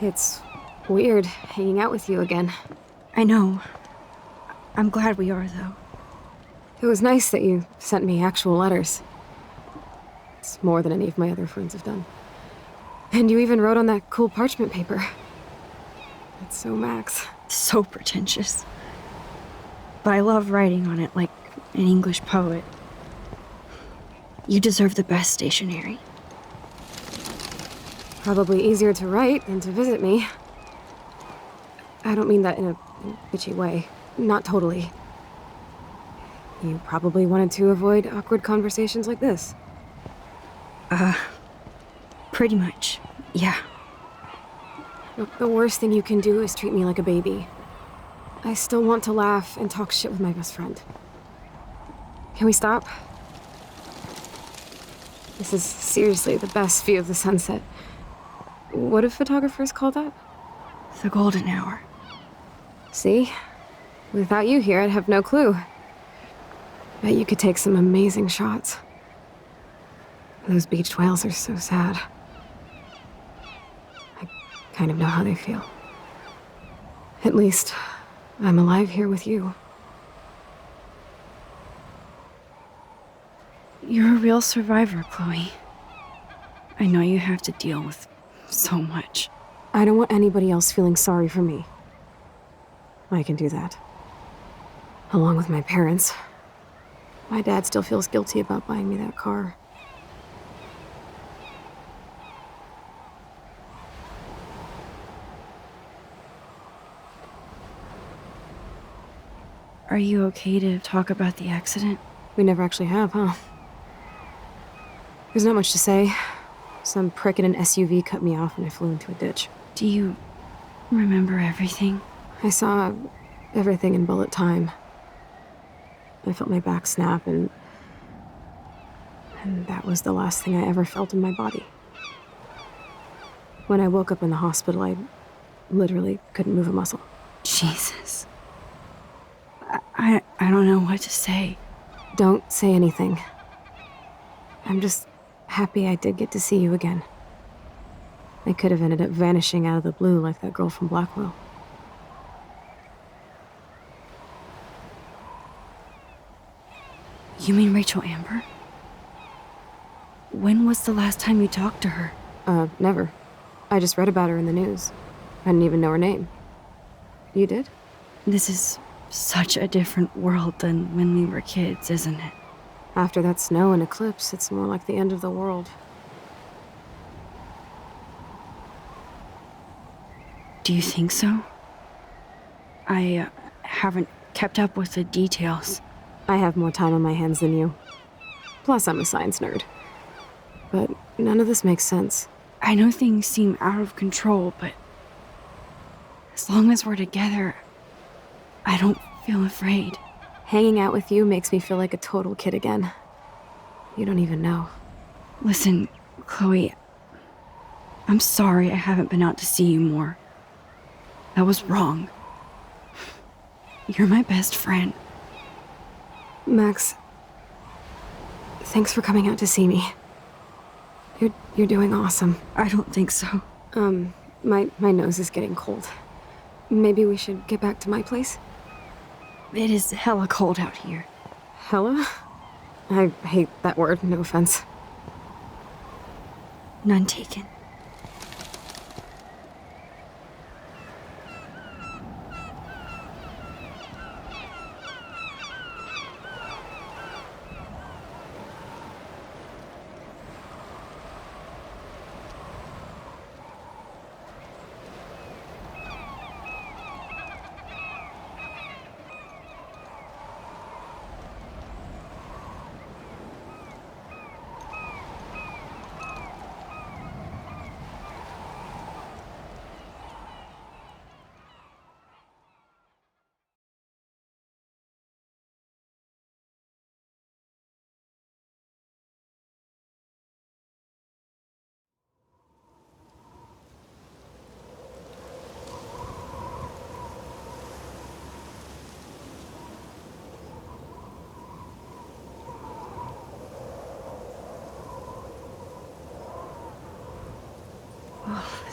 It's weird hanging out with you again. I know. I'm glad we are, though. It was nice that you sent me actual letters. It's more than any of my other friends have done. And you even wrote on that cool parchment paper. That's so Max. So pretentious. But I love writing on it like an English poet. You deserve the best stationery. Probably easier to write than to visit me. I don't mean that in a bitchy way. Not totally. You probably wanted to avoid awkward conversations like this. Pretty much, yeah. Look, the worst thing you can do is treat me like a baby. I still want to laugh and talk shit with my best friend. Can we stop? This is seriously the best view of the sunset. What do photographers call that? The golden hour. See? Without you here, I'd have no clue. Bet you could take some amazing shots. Those beached whales are so sad. I kind of know how they feel. At least, I'm alive here with you. You're a real survivor, Chloe. I know you have to deal with so much. I don't want anybody else feeling sorry for me. I can do that. Along with my parents. My dad still feels guilty about buying me that car. Are you okay to talk about the accident? We never actually have, huh? There's not much to say. Some prick in an SUV cut me off and I flew into a ditch. Do you remember everything? I saw everything in bullet time. I felt my back snap and that was the last thing I ever felt in my body. When I woke up in the hospital, I literally couldn't move a muscle. Jesus. I don't know what to say. Don't say anything. I'm just happy I did get to see you again. I could have ended up vanishing out of the blue like that girl from Blackwell. You mean Rachel Amber? When was the last time you talked to her? Never. I just read about her in the news. I didn't even know her name. You did? This is such a different world than when we were kids, isn't it? After that snow and eclipse, it's more like the end of the world. Do you think so? I haven't kept up with the details. I have more time on my hands than you. Plus, I'm a science nerd. But none of this makes sense. I know things seem out of control, but as long as we're together, I don't feel afraid. Hanging out with you makes me feel like a total kid again. You don't even know. Listen, Chloe, I'm sorry I haven't been out to see you more. That was wrong. You're my best friend. Max, thanks for coming out to see me. You're doing awesome. I don't think so. My nose is getting cold. Maybe we should get back to my place? It is hella cold out here. Hella? I hate that word, no offense. None taken.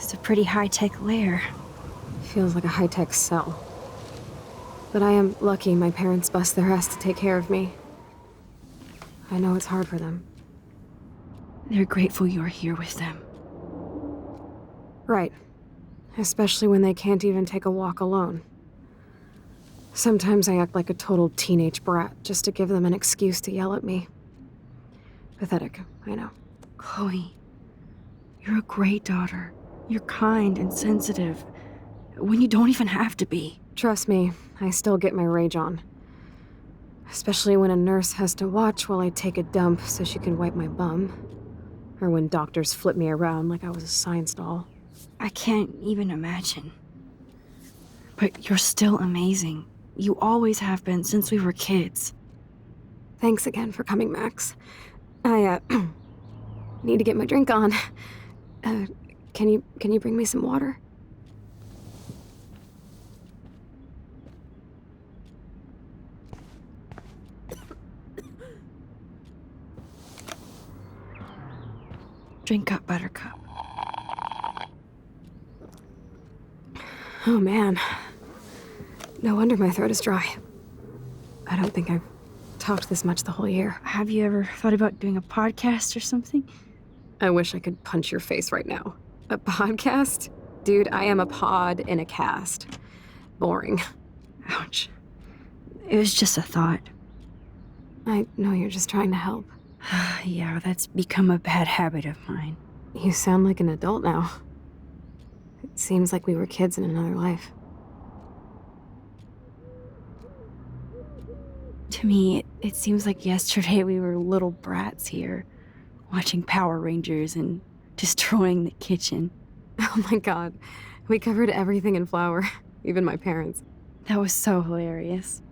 It's a pretty high-tech lair. Feels like a high-tech cell. But I am lucky my parents bust their ass to take care of me. I know it's hard for them. They're grateful you're here with them. Right. Especially when they can't even take a walk alone. Sometimes I act like a total teenage brat just to give them an excuse to yell at me. Pathetic, I know. Chloe, you're a great daughter. You're kind and sensitive, when you don't even have to be. Trust me, I still get my rage on. Especially when a nurse has to watch while I take a dump so she can wipe my bum. Or when doctors flip me around like I was a science doll. I can't even imagine. But you're still amazing. You always have been since we were kids. Thanks again for coming, Max. I, need to get my drink on. Can you bring me some water? Drink up, Buttercup. Oh man. No wonder my throat is dry. I don't think I've talked this much the whole year. Have you ever thought about doing a podcast or something? I wish I could punch your face right now. A podcast? Dude, I am a pod in a cast. Boring. Ouch. It was just a thought. I know you're just trying to help. Yeah, that's become a bad habit of mine. You sound like an adult now. It seems like we were kids in another life. To me, it seems like yesterday we were little brats here, watching Power Rangers and destroying the kitchen. Oh my god. We covered everything in flour. Even my parents. That was so hilarious.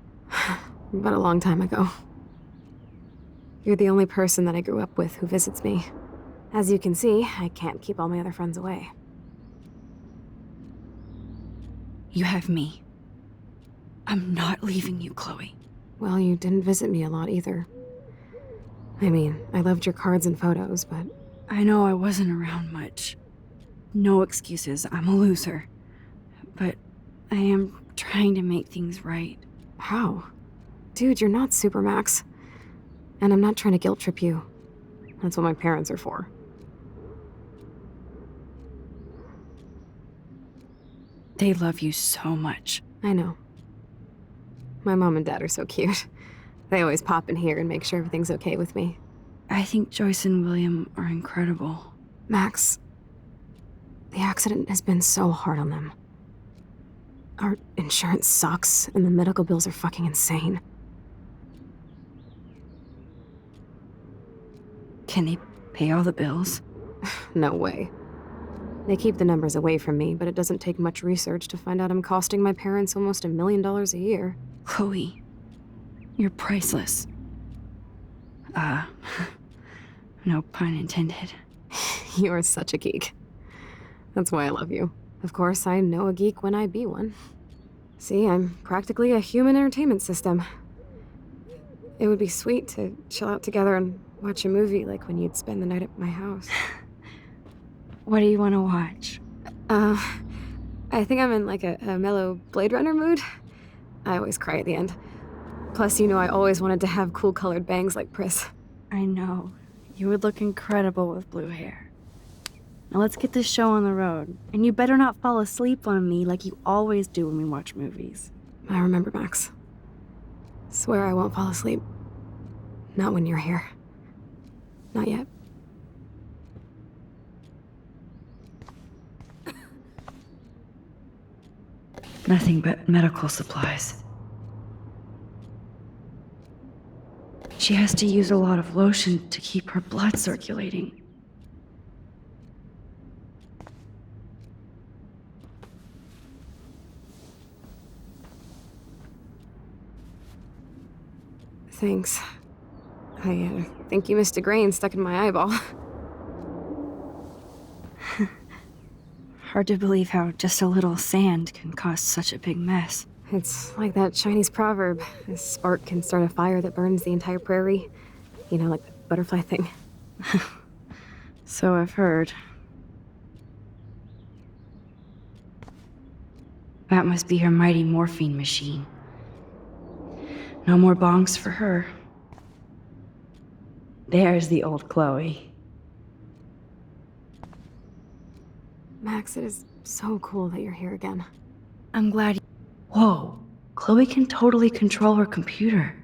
But a long time ago. You're the only person that I grew up with who visits me. As you can see, I can't keep all my other friends away. You have me. I'm not leaving you, Chloe. Well, you didn't visit me a lot either. I mean, I loved your cards and photos, but... I know I wasn't around much. No excuses, I'm a loser. But I am trying to make things right. How? Dude, you're not Supermax. And I'm not trying to guilt trip you. That's what my parents are for. They love you so much. I know. My mom and dad are so cute. They always pop in here and make sure everything's okay with me. I think Joyce and William are incredible. Max, the accident has been so hard on them. Our insurance sucks, and the medical bills are fucking insane. Can they pay all the bills? No way. They keep the numbers away from me, but it doesn't take much research to find out I'm costing my parents almost $1 million a year. Chloe, you're priceless. No pun intended. You're such a geek. That's why I love you. Of course, I know a geek when I be one. See, I'm practically a human entertainment system. It would be sweet to chill out together and watch a movie like when you'd spend the night at my house. What do you want to watch? I think I'm in like a mellow Blade Runner mood. I always cry at the end. Plus, you know I always wanted to have cool colored bangs like Pris. I know. You would look incredible with blue hair. Now let's get this show on the road. And you better not fall asleep on me like you always do when we watch movies. I remember, Max. Swear I won't fall asleep. Not when you're here. Not yet. Nothing but medical supplies. She has to use a lot of lotion to keep her blood circulating. Thanks. I think you missed a grain stuck in my eyeball. Hard to believe how just a little sand can cause such a big mess. It's like that Chinese proverb. A spark can start a fire that burns the entire prairie. You know, like the butterfly thing. So I've heard. That must be her mighty morphine machine. No more bongs for her. There's the old Chloe. Max, it is so cool that you're here again. I'm glad Whoa, Chloe can totally control her computer.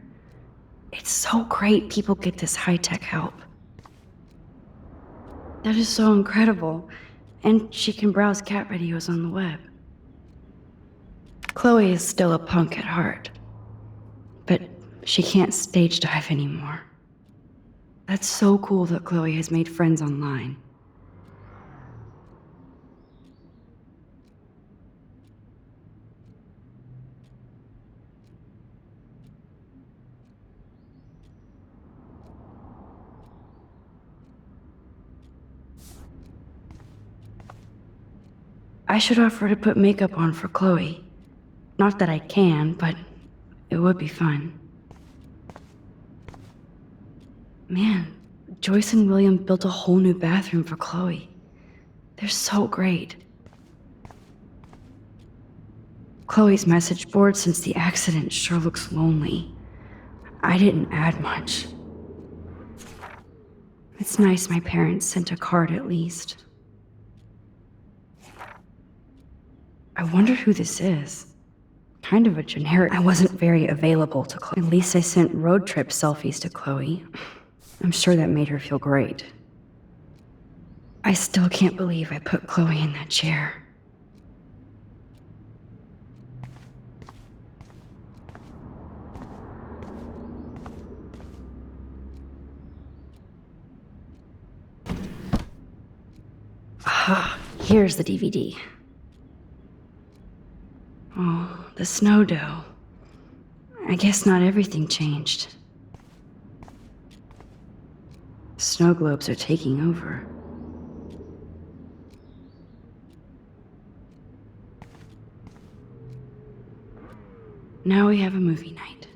It's so great people get this high-tech help. That is so incredible. And she can browse cat videos on the web. Chloe is still a punk at heart. But she can't stage dive anymore. That's so cool that Chloe has made friends online. I should offer to put makeup on for Chloe. Not that I can, but it would be fun. Man, Joyce and William built a whole new bathroom for Chloe. They're so great. Chloe's message board since the accident sure looks lonely. I didn't add much. It's nice my parents sent a card at least. I wonder who this is. Kind of a generic. I wasn't very available to Chloe. At least I sent road trip selfies to Chloe. I'm sure that made her feel great. I still can't believe I put Chloe in that chair. Ah, here's the DVD. Oh, the snow dough. I guess not everything changed. Snow globes are taking over. Now we have a movie night.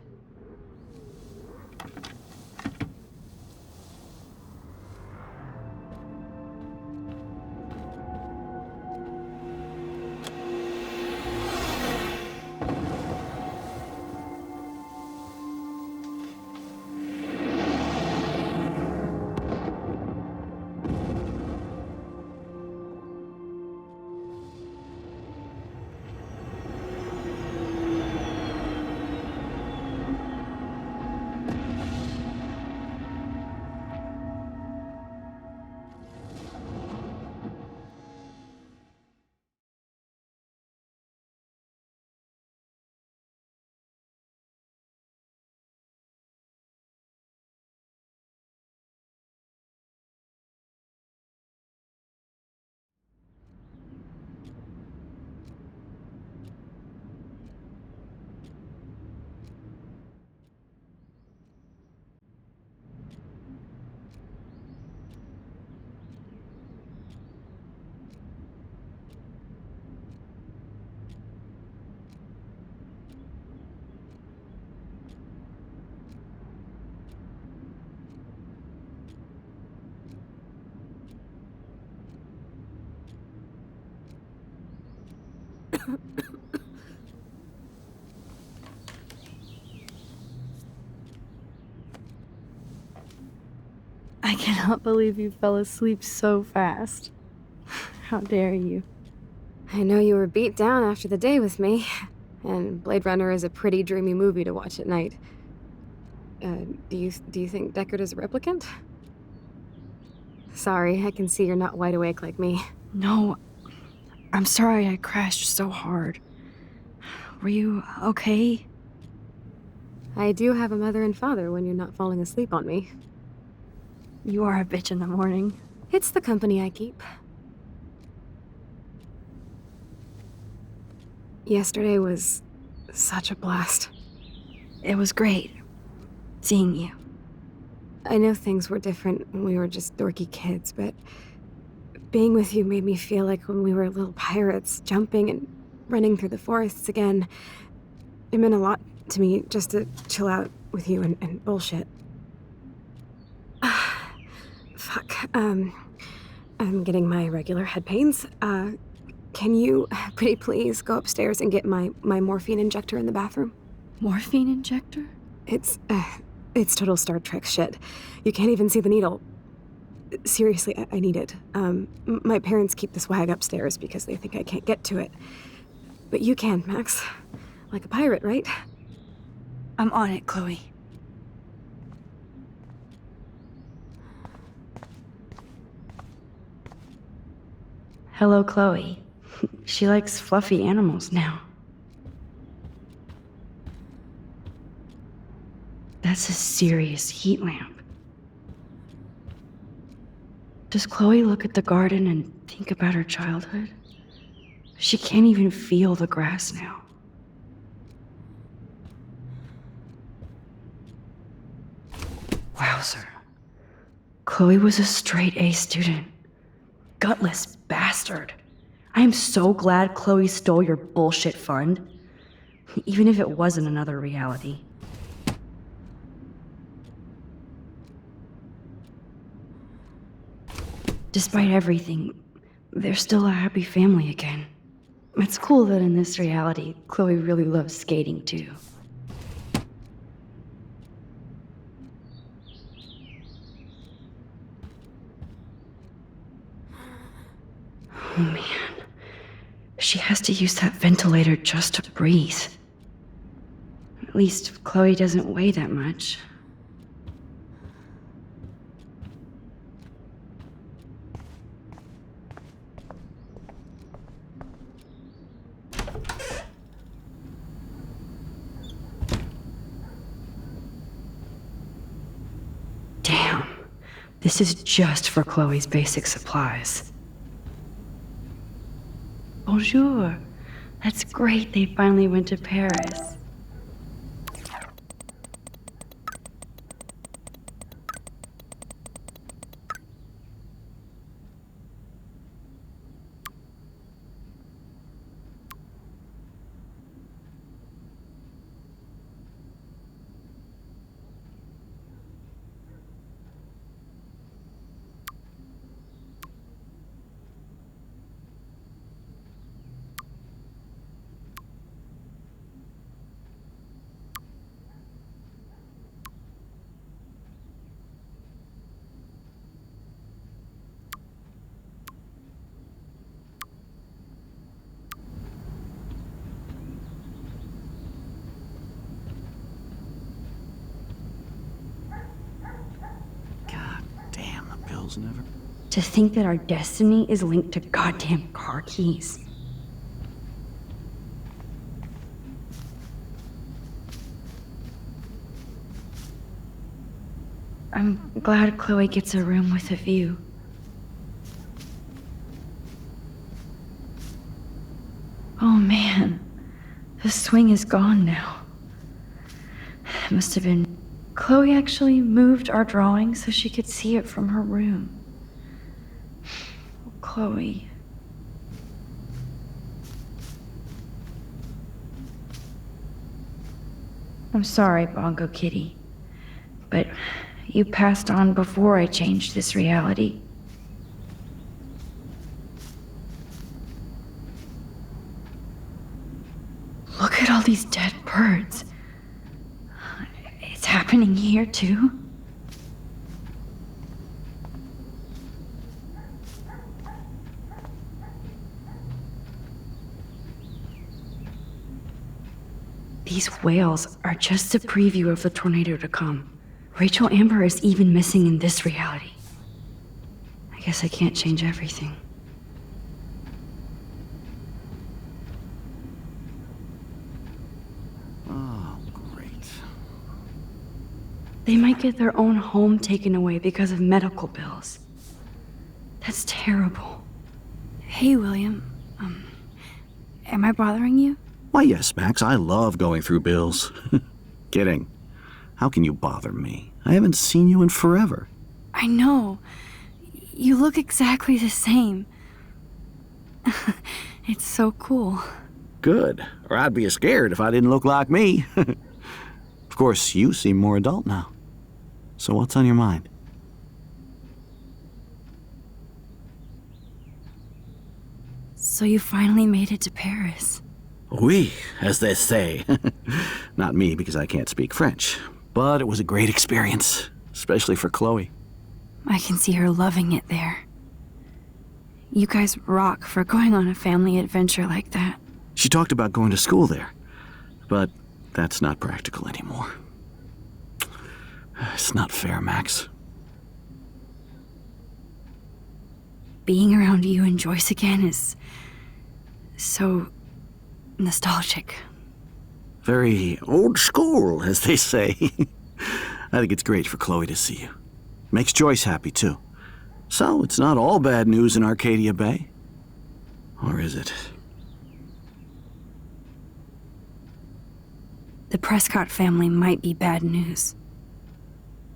I cannot believe you fell asleep so fast. How dare you? I know you were beat down after the day with me, and Blade Runner is a pretty dreamy movie to watch at night. Do you think Deckard is a replicant? Sorry, I can see you're not wide awake like me. No, I'm sorry I crashed so hard. Were you okay? I do have a mother and father when you're not falling asleep on me. You are a bitch in the morning. It's the company I keep. Yesterday was such a blast. It was great seeing you. I know things were different when we were just dorky kids, but being with you made me feel like when we were little pirates, jumping and running through the forests again. It meant a lot to me just to chill out with you and bullshit. Fuck, I'm getting my regular head pains. Can you, pretty please, go upstairs and get my morphine injector in the bathroom? Morphine injector? It's total Star Trek shit. You can't even see the needle. Seriously, I need it. My parents keep the swag upstairs because they think I can't get to it. But you can, Max. Like a pirate, right? I'm on it, Chloe. Hello, Chloe. She likes fluffy animals now. That's a serious heat lamp. Does Chloe look at the garden and think about her childhood? She can't even feel the grass now. Wowzer. Chloe was a straight A student. Gutless bastard. I am so glad Chloe stole your bullshit fund. Even if it wasn't another reality. Despite everything, they're still a happy family again. It's cool that in this reality, Chloe really loves skating too. Oh man. She has to use that ventilator just to breathe. At least Chloe doesn't weigh that much. Damn. This is just for Chloe's basic supplies. Bonjour. That's great they finally went to Paris. Never. To think that our destiny is linked to goddamn car keys. I'm glad Chloe gets a room with a view. Oh man, the swing is gone now. It must have been... Chloe actually moved our drawing so she could see it from her room. Oh, Chloe. I'm sorry, Bongo Kitty, but you passed on before I changed this reality. Look at all these dead birds. It's happening here, too? These whales are just a preview of the tornado to come. Rachel Amber is even missing in this reality. I guess I can't change everything. They might get their own home taken away because of medical bills. That's terrible. Hey, William. Am I bothering you? Why, yes, Max. I love going through bills. Kidding. How can you bother me? I haven't seen you in forever. I know. You look exactly the same. It's so cool. Good. Or I'd be scared if I didn't look like me. Of course, you seem more adult now. So what's on your mind? So you finally made it to Paris. Oui, as they say. Not me, because I can't speak French. But it was a great experience, especially for Chloe. I can see her loving it there. You guys rock for going on a family adventure like that. She talked about going to school there, but that's not practical anymore. It's not fair, Max. Being around you and Joyce again is so nostalgic. Very old school, as they say. I think it's great for Chloe to see you. Makes Joyce happy, too. So, it's not all bad news in Arcadia Bay. Or is it? The Prescott family might be bad news.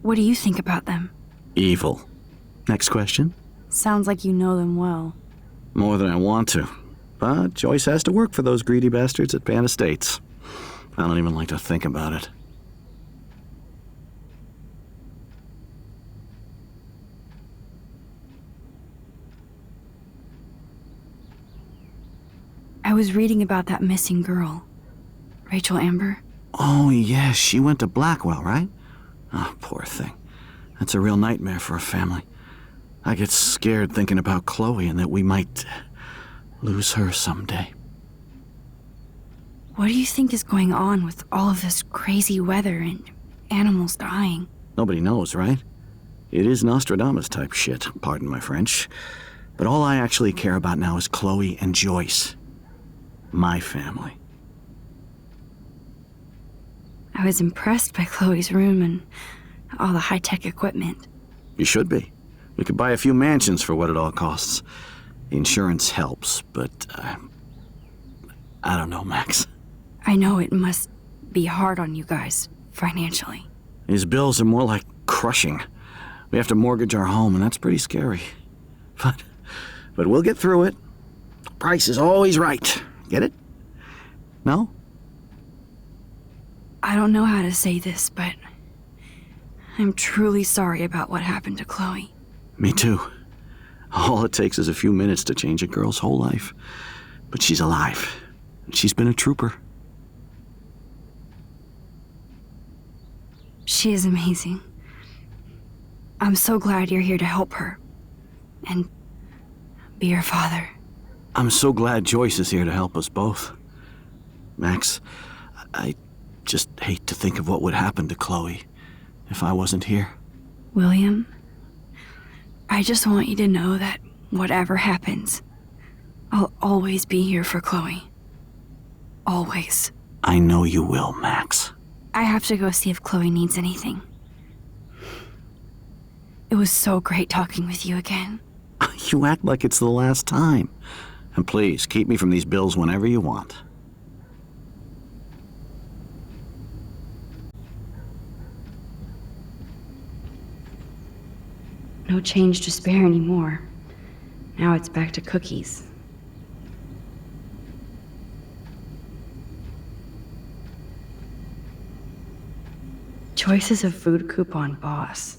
What do you think about them? Evil. Next question? Sounds like you know them well. More than I want to. But Joyce has to work for those greedy bastards at Pan Estates. I don't even like to think about it. I was reading about that missing girl, Rachel Amber. Oh, yeah, she went to Blackwell, right? Oh, poor thing. That's a real nightmare for a family. I get scared thinking about Chloe and that we might lose her someday. What do you think is going on with all of this crazy weather and animals dying? Nobody knows, right? It is Nostradamus type shit, pardon my French. But all I actually care about now is Chloe and Joyce. My family. I was impressed by Chloe's room and all the high-tech equipment. You should be. We could buy a few mansions for what it all costs. The insurance helps, but, I don't know, Max. I know it must be hard on you guys, financially. These bills are more like crushing. We have to mortgage our home, and that's pretty scary. But we'll get through it. Price is always right. Get it? No? I don't know how to say this, but I'm truly sorry about what happened to Chloe. Me too. All it takes is a few minutes to change a girl's whole life. But she's alive. And she's been a trooper. She is amazing. I'm so glad you're here to help her. And be her father. I'm so glad Joyce is here to help us both. Max, I just hate to think of what would happen to Chloe if I wasn't here. William, I just want you to know that whatever happens, I'll always be here for Chloe. Always. I know you will, Max. I have to go see if Chloe needs anything. It was so great talking with you again. You act like it's the last time. And please, keep me from these bills whenever you want. No change to spare anymore. Now it's back to cookies. Choice is a food coupon boss.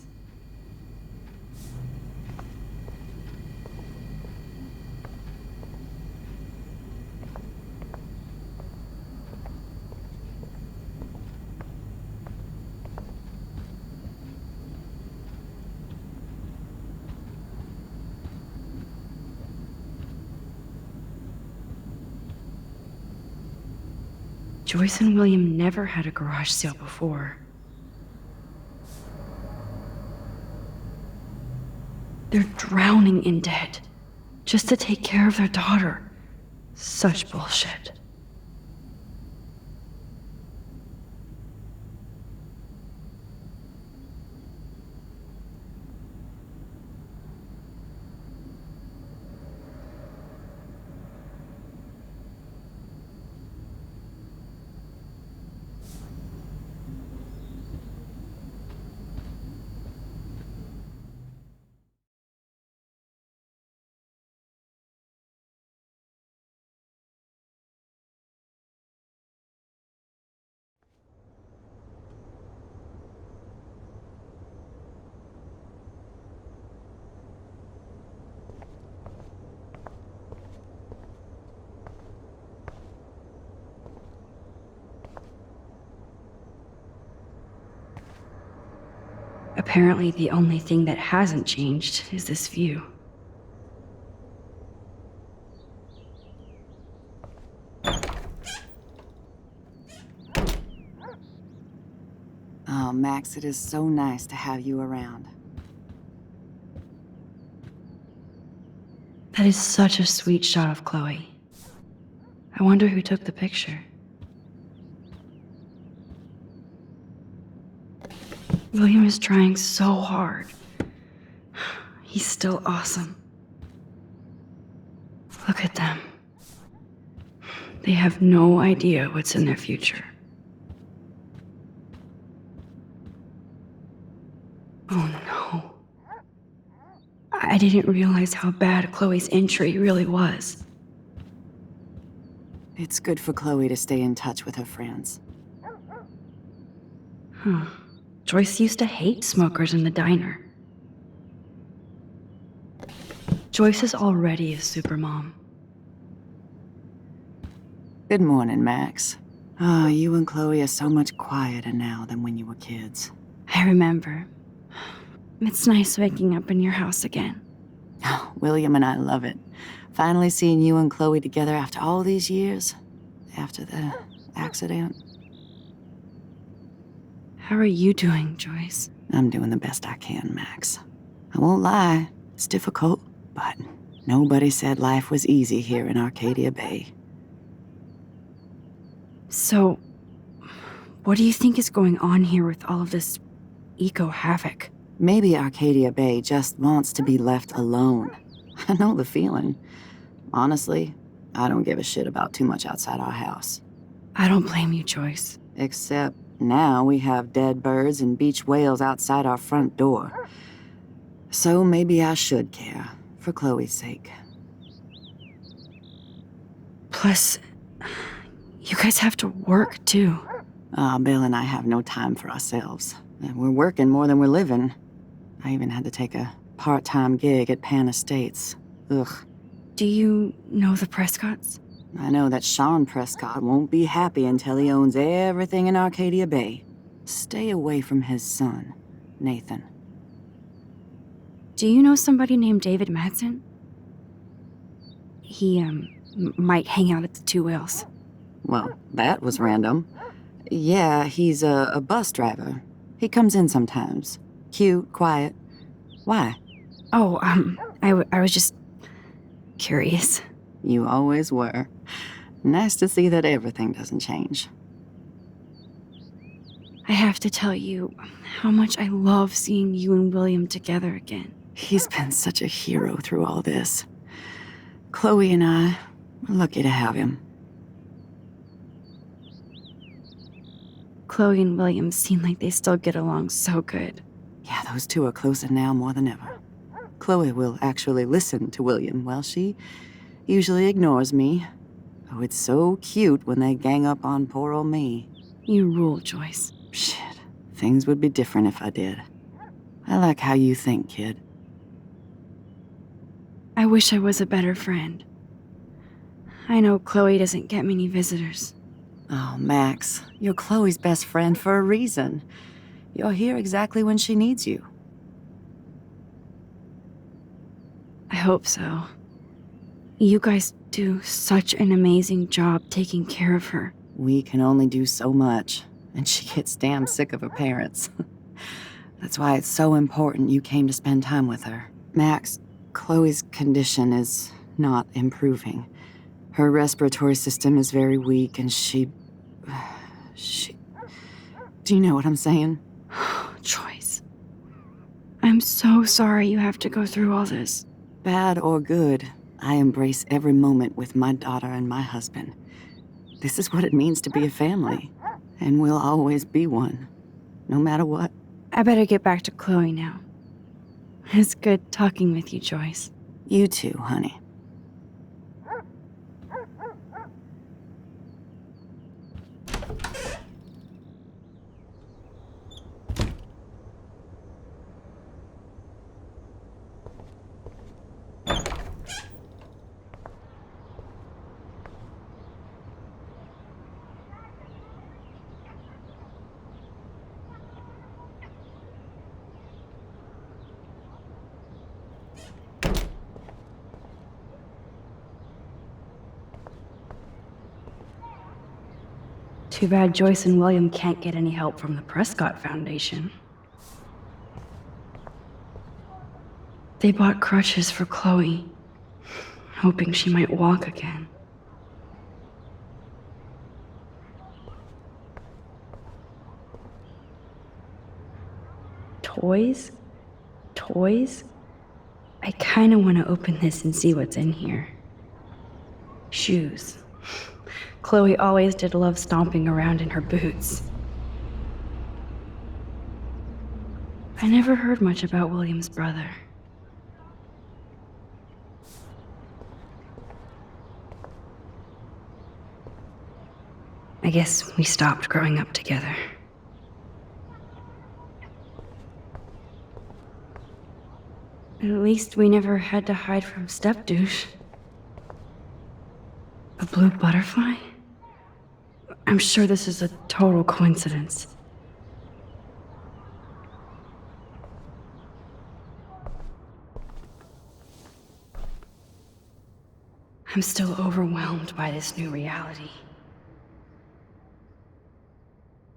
Joyce and William never had a garage sale before. They're drowning in debt just to take care of their daughter. Such bullshit. Apparently, the only thing that hasn't changed is this view. Oh, Max, it is so nice to have you around. That is such a sweet shot of Chloe. I wonder who took the picture. William is trying so hard. He's still awesome. Look at them. They have no idea what's in their future. Oh no. I didn't realize how bad Chloe's injury really was. It's good for Chloe to stay in touch with her friends. Huh. Joyce used to hate smokers in the diner. Joyce is already a supermom. Good morning, Max. Oh, you and Chloe are so much quieter now than when you were kids. I remember. It's nice waking up in your house again. Oh, William and I love it. Finally seeing you and Chloe together after all these years. After the accident. How are you doing, Joyce? I'm doing the best I can, Max. I won't lie, it's difficult, but nobody said life was easy here in Arcadia Bay. So, what do you think is going on here with all of this eco-havoc? Maybe Arcadia Bay just wants to be left alone. I know the feeling. Honestly, I don't give a shit about too much outside our house. I don't blame you, Joyce. Except now we have dead birds and beach whales outside our front door. So maybe I should care, for Chloe's sake. Plus, you guys have to work, too. Bill and I have no time for ourselves. And we're working more than we're living. I even had to take a part-time gig at Pan Estates. Ugh. Do you know the Prescotts? I know that Sean Prescott won't be happy until he owns everything in Arcadia Bay. Stay away from his son, Nathan. Do you know somebody named David Madsen? He, might hang out at the Two Whales. Well, that was random. Yeah, he's a bus driver. He comes in sometimes. Cute, quiet. Why? Oh, I was just curious. You always were. Nice to see that everything doesn't change. I have to tell you how much I love seeing you and William together again. He's been such a hero through all this. Chloe and I are lucky to have him. Chloe and William seem like they still get along so good. Yeah, those two are closer now more than ever. Chloe will actually listen to William while she usually ignores me. Oh, it's so cute when they gang up on poor old me. You rule, Joyce. Shit, things would be different if I did. I like how you think, kid. I wish I was a better friend. I know Chloe doesn't get many visitors. Oh, Max, you're Chloe's best friend for a reason. You're here exactly when she needs you. I hope so. You guys do such an amazing job taking care of her. We can only do so much, and she gets damn sick of her parents. That's why it's so important you came to spend time with her. Max, Chloe's condition is not improving. Her respiratory system is very weak, and she... Do you know what I'm saying? Joyce. I'm so sorry you have to go through all this. Bad or good, I embrace every moment with my daughter and my husband. This is what it means to be a family, and we'll always be one, no matter what. I better get back to Chloe now. It's good talking with you, Joyce. You too, honey. Too bad Joyce and William can't get any help from the Prescott Foundation. They bought crutches for Chloe, hoping she might walk again. Toys? Toys? I kinda wanna open this and see what's in here. Shoes. Chloe always did love stomping around in her boots. I never heard much about William's brother. I guess we stopped growing up together. At least we never had to hide from step-douche. A blue butterfly? I'm sure this is a total coincidence. I'm still overwhelmed by this new reality.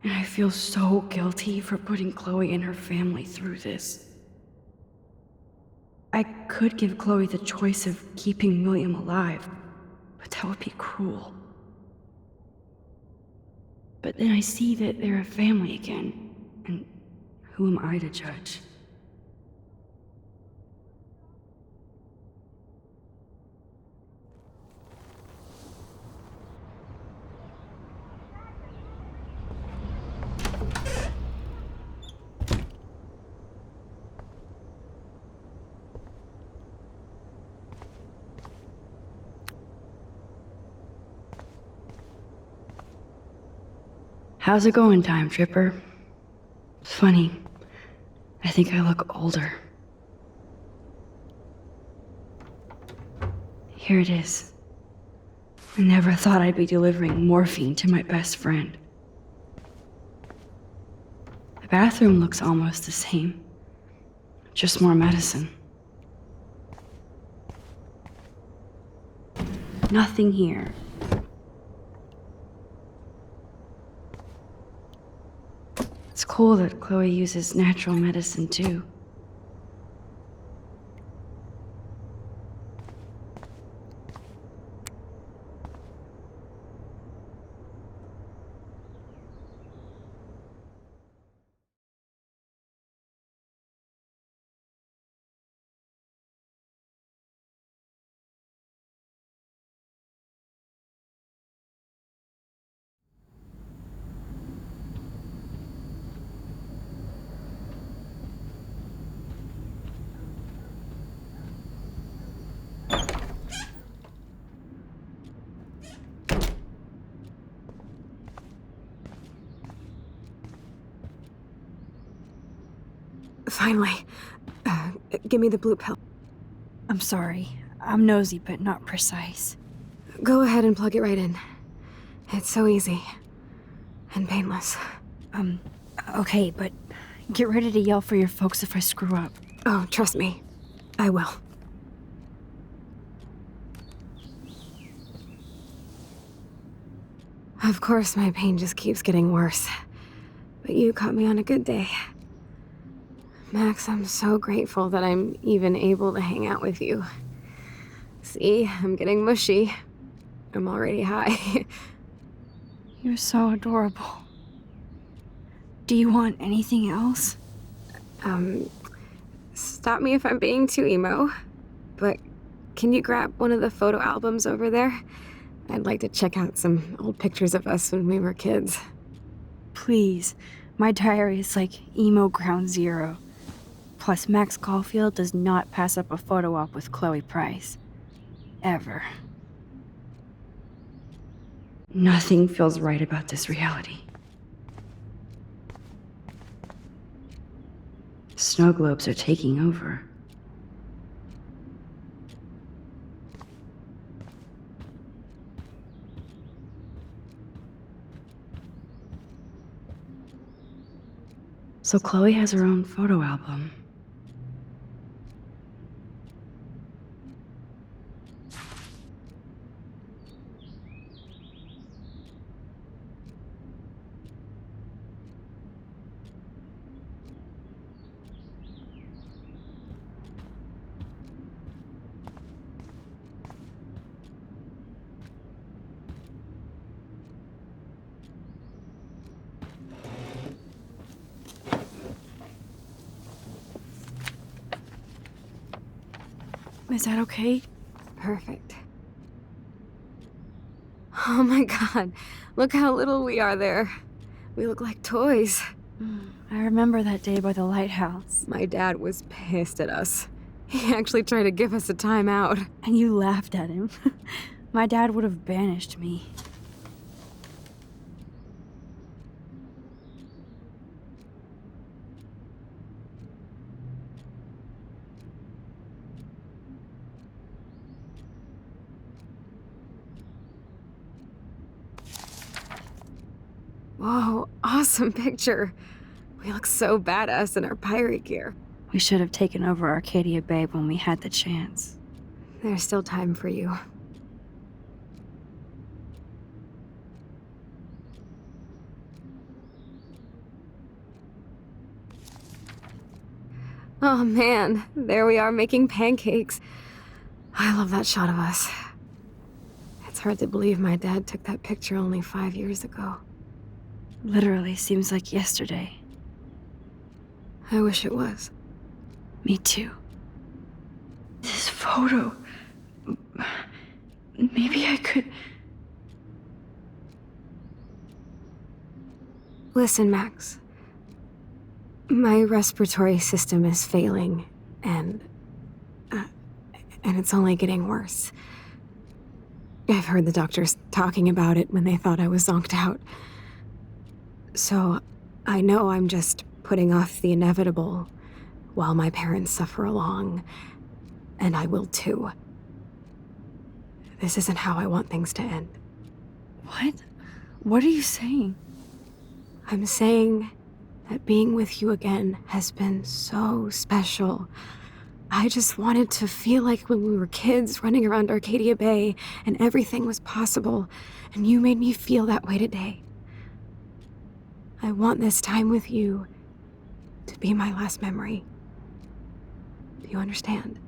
And I feel so guilty for putting Chloe and her family through this. I could give Chloe the choice of keeping William alive, but that would be cruel. But then I see that they're a family again, and who am I to judge? How's it going, Time Tripper? Funny, I think I look older. Here it is. I never thought I'd be delivering morphine to my best friend. The bathroom looks almost the same, just more medicine. Nothing here. It's cool that Chloe uses natural medicine too. Finally. Give me the blue pill. I'm sorry. I'm nosy, but not precise. Go ahead and plug it right in. It's so easy. And painless. Okay, but get ready to yell for your folks if I screw up. Oh, trust me. I will. Of course, my pain just keeps getting worse. But you caught me on a good day. Max, I'm so grateful that I'm even able to hang out with you. See, I'm getting mushy. I'm already high. You're so adorable. Do you want anything else? Stop me if I'm being too emo, but can you grab one of the photo albums over there? I'd like to check out some old pictures of us when we were kids. Please. My diary is like emo ground zero. Plus, Max Caulfield does not pass up a photo op with Chloe Price. Ever. Nothing feels right about this reality. Snow globes are taking over. So Chloe has her own photo album. Is that okay? Perfect. Oh my god, look how little we are there. We look like toys. I remember that day by the lighthouse. My dad was pissed at us. He actually tried to give us a timeout. And you laughed at him. My dad would have banished me. Whoa, awesome picture. We look so badass in our pirate gear. We should have taken over Arcadia Bay when we had the chance. There's still time for you. Oh man, there we are making pancakes. I love that shot of us. It's hard to believe my dad took that picture only 5 years ago. Literally seems like yesterday. I wish it was. Me too. This photo. Maybe I could. Listen, Max. My respiratory system is failing, and it's only getting worse. I've heard the doctors talking about it when they thought I was zonked out. So, I know I'm just putting off the inevitable while my parents suffer along, and I will too. This isn't how I want things to end. What? What are you saying? I'm saying that being with you again has been so special. I just wanted to feel like when we were kids running around Arcadia Bay and everything was possible, and you made me feel that way today. I want this time with you to be my last memory. Do you understand?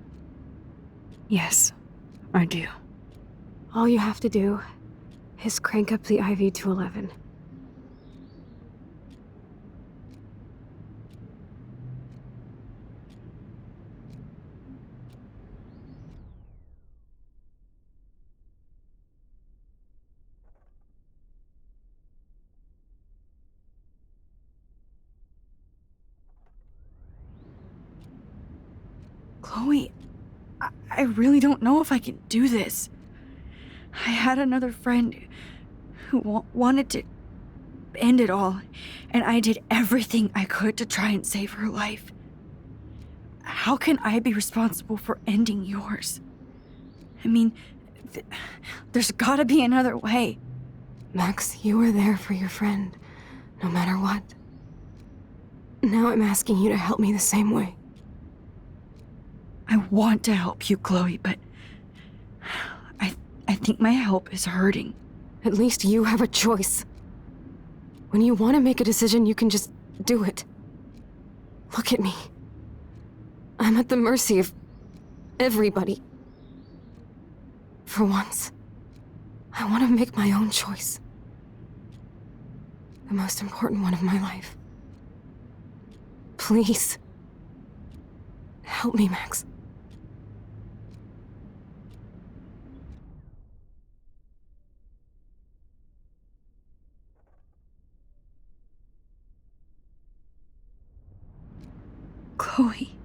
Yes, I do. All you have to do is crank up the IV to 11. Chloe, I really don't know if I can do this. I had another friend who wanted to end it all, and I did everything I could to try and save her life. How can I be responsible for ending yours? I mean, there's gotta be another way. Max, you were there for your friend, no matter what. Now I'm asking you to help me the same way. I want to help you, Chloe, but I think my help is hurting. At least you have a choice. When you want to make a decision, you can just do it. Look at me. I'm at the mercy of everybody. For once, I want to make my own choice. The most important one of my life. Please. Help me, Max. Chloe.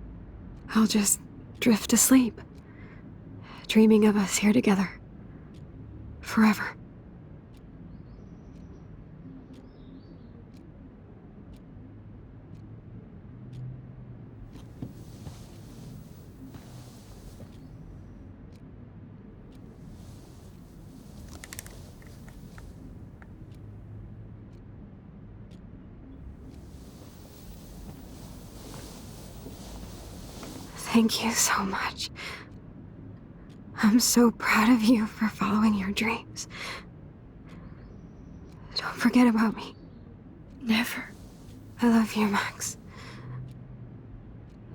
I'll just drift asleep, dreaming of us here together. Forever. Thank you so much. I'm so proud of you for following your dreams. Don't forget about me. Never. I love you, Max.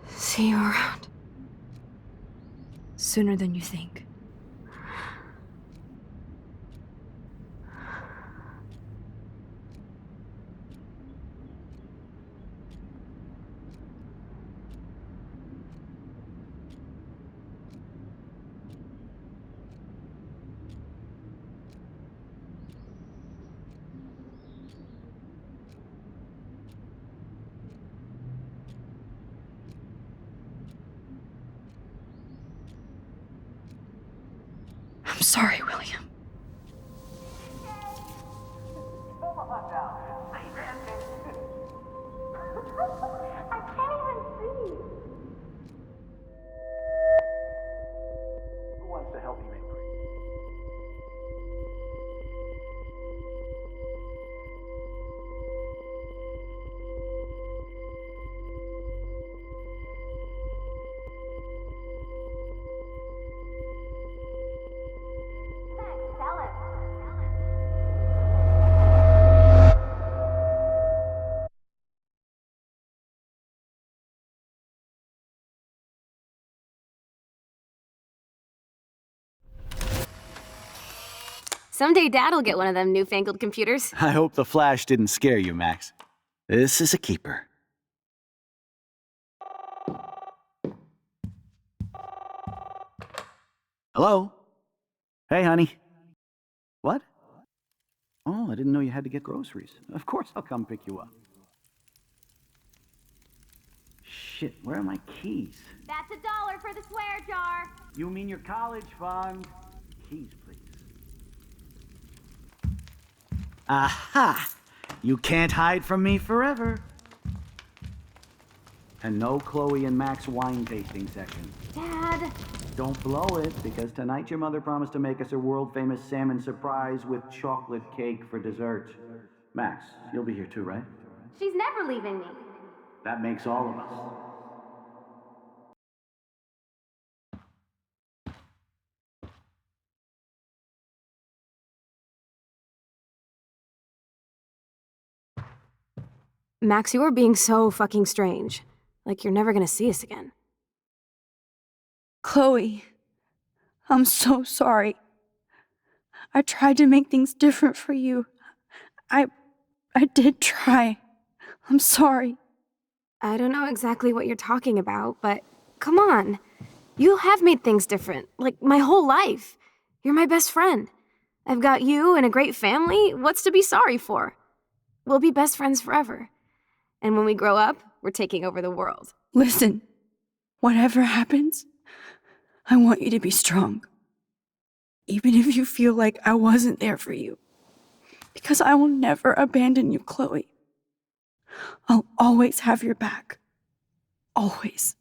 See you around. Sooner than you think. I'm sorry, William. Who wants to help me make Someday Dad'll get one of them newfangled computers. I hope the flash didn't scare you, Max. This is a keeper. Hello? Hey, honey. What? Oh, I didn't know you had to get groceries. Of course I'll come pick you up. Shit, where are my keys? That's $1 for the swear jar. You mean your college fund? Keys, please. Aha! You can't hide from me forever. And no Chloe and Max wine tasting session. Dad. Don't blow it, because tonight your mother promised to make us a world-famous salmon surprise with chocolate cake for dessert. Max, you'll be here too, right? She's never leaving me. That makes all of us. Max, you are being so fucking strange. Like you're never gonna see us again. Chloe, I'm so sorry. I tried to make things different for you. I did try. I'm sorry. I don't know exactly what you're talking about, but come on. You have made things different, like my whole life. You're my best friend. I've got you and a great family. What's to be sorry for? We'll be best friends forever. And when we grow up, we're taking over the world. Listen, whatever happens, I want you to be strong. Even if you feel like I wasn't there for you. Because I will never abandon you, Chloe. I'll always have your back. Always.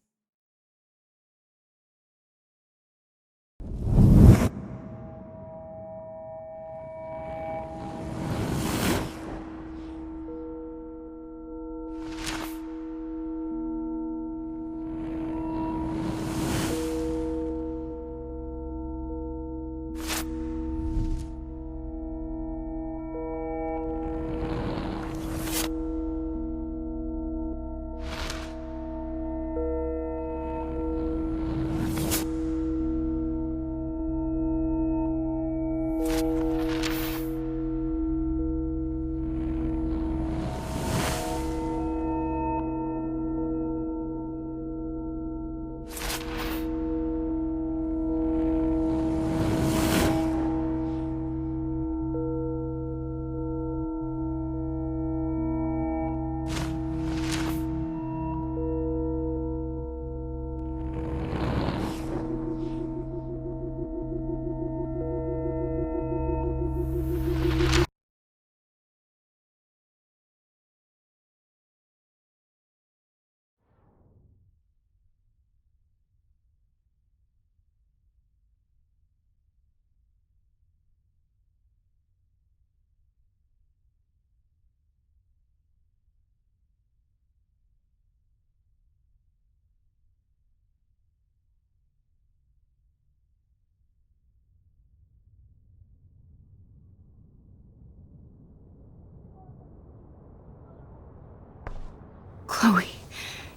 Chloe,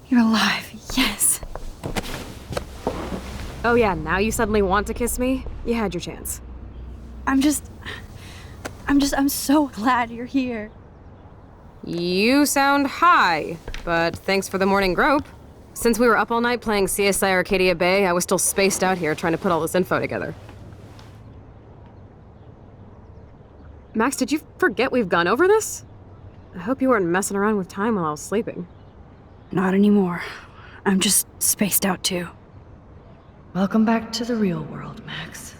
you're alive. Yes. Oh yeah, now you suddenly want to kiss me? You had your chance. I'm so glad you're here. You sound high, but thanks for the morning grope. Since we were up all night playing CSI Arcadia Bay, I was still spaced out here trying to put all this info together. Max, did you forget we've gone over this? I hope you weren't messing around with time while I was sleeping. Not anymore. I'm just spaced out too. Welcome back to the real world, Max.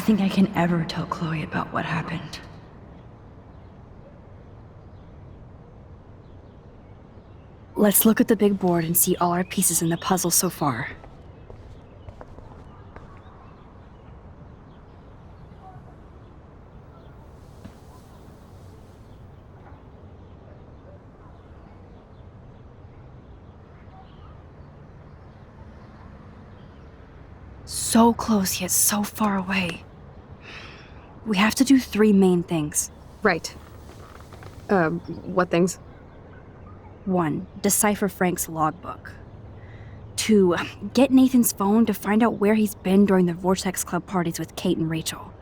think I can ever tell Chloe about what happened. Let's look at the big board and see all our pieces in the puzzle so far. So close yet so far away. We have to do 3 main things. Right. What things? 1. Decipher Frank's logbook. 2. Get Nathan's phone to find out where he's been during the Vortex Club parties with Kate and Rachel.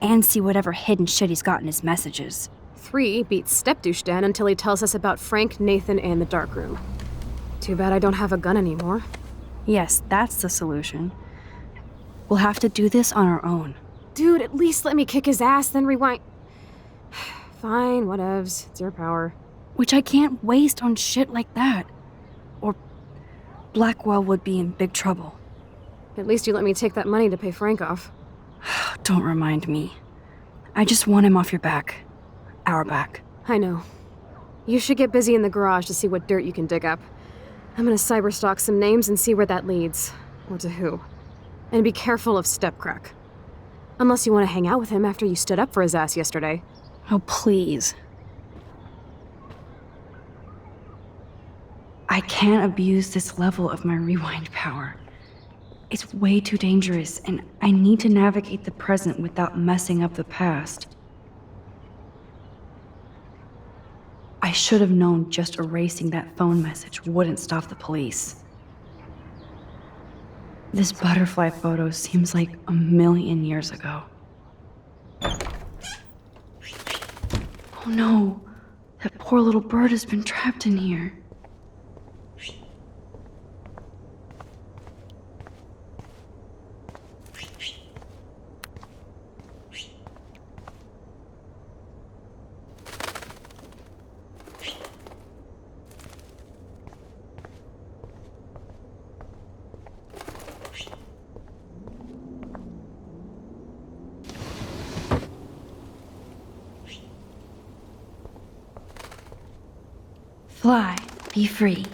And see whatever hidden shit he's got in his messages. 3. Beat Step-Douche Dan until he tells us about Frank, Nathan, and the darkroom. Too bad I don't have a gun anymore. Yes, that's the solution. We'll have to do this on our own. Dude, at least let me kick his ass, then rewind. Fine, whatevs. It's your power. Which I can't waste on shit like that. Or Blackwell would be in big trouble. At least you let me take that money to pay Frank off. Don't remind me. I just want him off your back. Our back. I know. You should get busy in the garage to see what dirt you can dig up. I'm gonna cyberstalk some names and see where that leads. Or to who. And be careful of Stepcrack. Unless you want to hang out with him after you stood up for his ass yesterday. Oh, please. I can't abuse this level of my rewind power. It's way too dangerous, and I need to navigate the present without messing up the past. I should have known just erasing that phone message wouldn't stop the police. This butterfly photo seems like a million years ago. Oh no, that poor little bird has been trapped in here. Fly, be free.